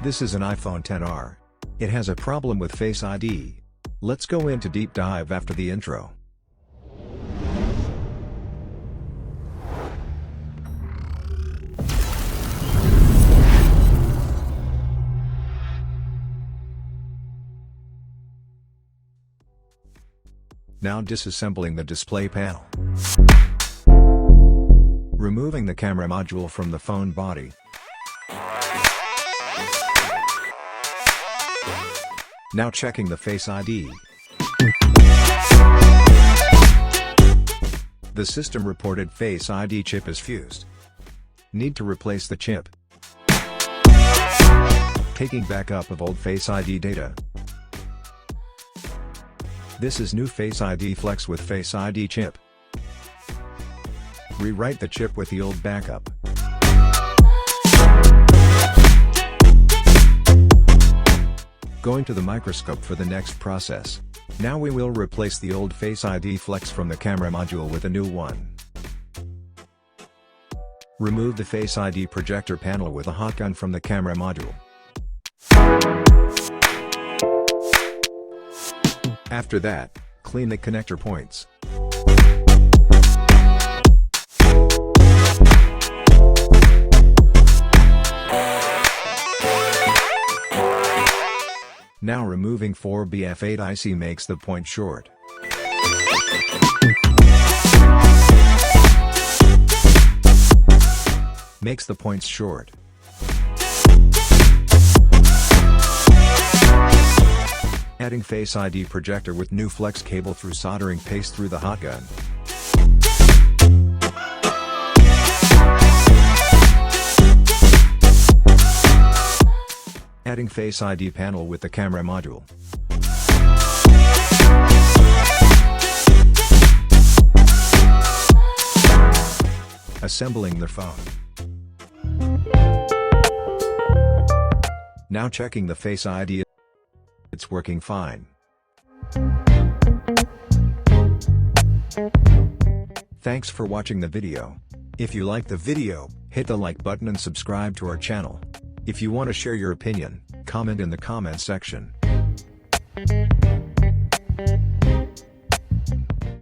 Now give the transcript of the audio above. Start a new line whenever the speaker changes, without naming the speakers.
This is an iPhone XR. It has a problem with Face ID. Let's go into deep dive after the intro. Now disassembling the display panel. Removing the camera module from the phone body. Now checking the Face ID. The system reported Face ID chip is fused. Need to replace the chip. Taking backup of old Face ID data. This is new Face ID Flex with Face ID chip. Rewrite the chip with the old backup. Going to the microscope for the next process. Now we will replace the old Face ID Flex from the camera module with a new one. Remove the Face ID projector panel with a hot gun from the camera module. After that, clean the connector points. Now removing 4BF8 IC makes the point short. Makes the points short. Adding Face ID projector with new flex cable through soldering paste through the hot gun. Adding Face ID panel with the camera module. Assembling the phone. Now checking the Face ID. It's working fine. Thanks for watching the video. If you like the video, hit the like button and subscribe to our channel. If you want to share your opinion, comment in the comment section.